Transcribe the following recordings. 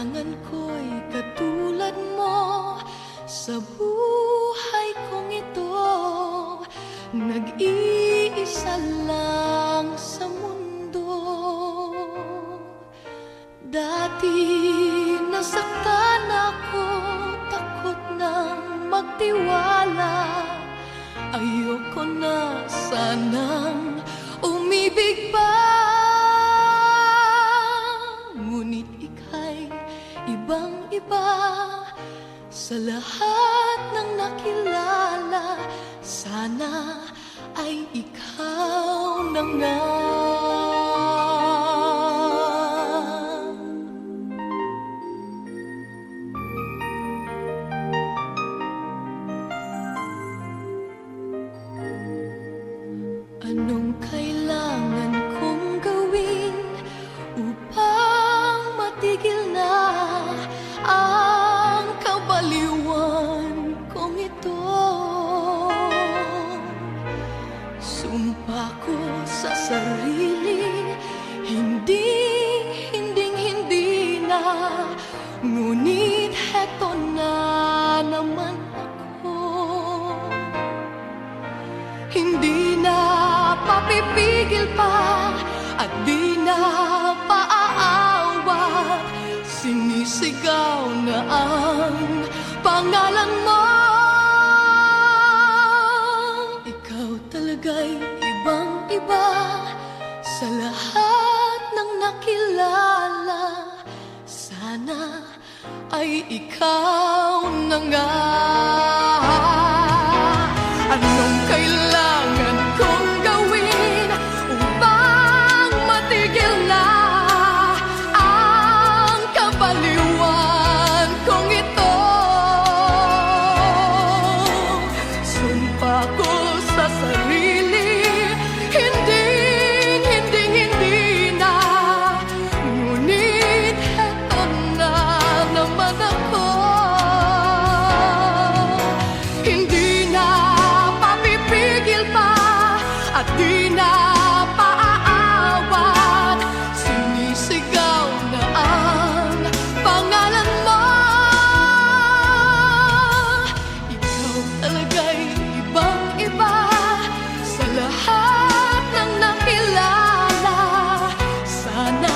kailangan ko'y katulad mo sa buhay kong ito. Nag-iisa lang sa mundo. Dati nasaktan ako, takot nang magtiwala. Ayoko na sanang umibig pa. Ngunit ika'y ibang-iba sa lahat ng nakilala. Sana ay ikaw na nga. Anong kailangan kong gawin upang matigil na ang kabaliwan kong ito? Sumpa ko sa sarili, hindi na. Ngunit heto na naman ako. Hindi na papipigil pa at di na paaawat. Sinisigaw na ang pangalan mo. Ikaw talaga'y ibang-iba sa lahat ng nakilala. Sana ay ikaw na nga. Anong kailangan kong gawin upang matigil na ang kabaliwan kong ito? Sumpa ko sa sarili, hindi na. Ngunit heto na naman ako. Hindi na papipigil pa at di na paaawat. Sinisigaw na ang pangalan mo. Ikaw talaga'y ibang-iba sa lahat ng nakilala. Sana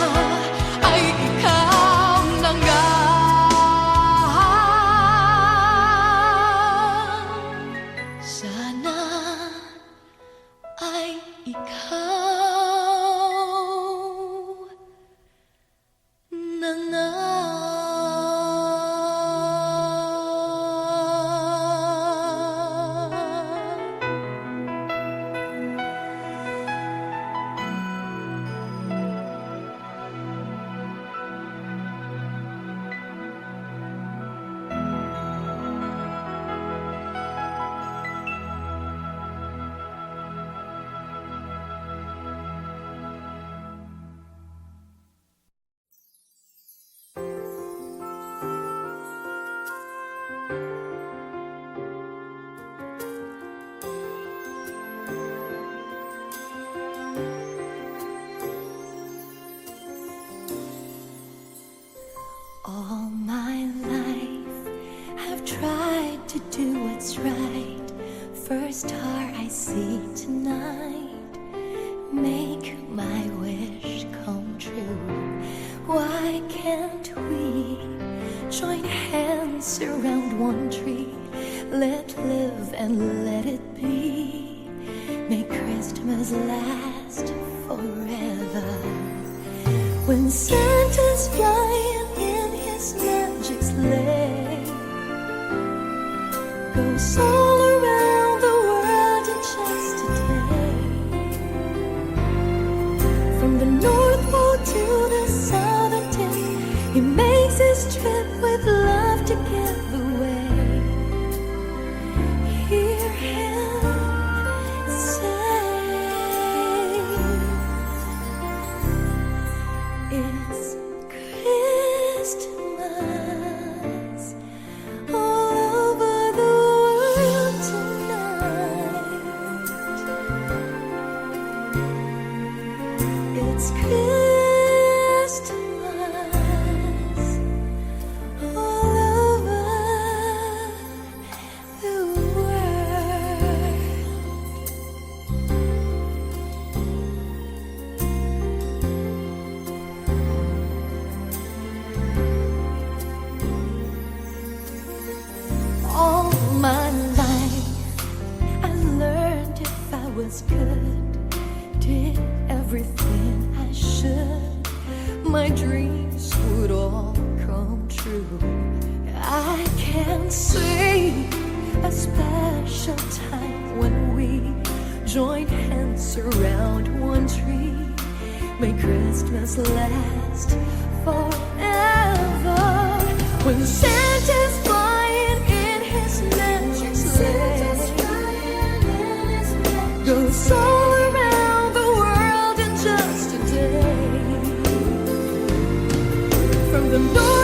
ay ikaw na nga. Sana ay ikaw na nga. All my life I've tried to do what's right. First star I see tonight, make my wish come true. Why can't we join hands around one tree? Let live and let it be. Make Christmas last forever. When Santa's flying in his magic sleigh, goes all around the world in just a day. From the North Pole to the Southern Tip, he makes his trip with love to give away. Hear him say, it's Christmas all over the world tonight. It's Christmas my dreams would all come true. I can see a special time when we join hands around one tree. May Christmas last forever. When Santa's flying in his magic sleigh, goes all around the world in just a day. From the north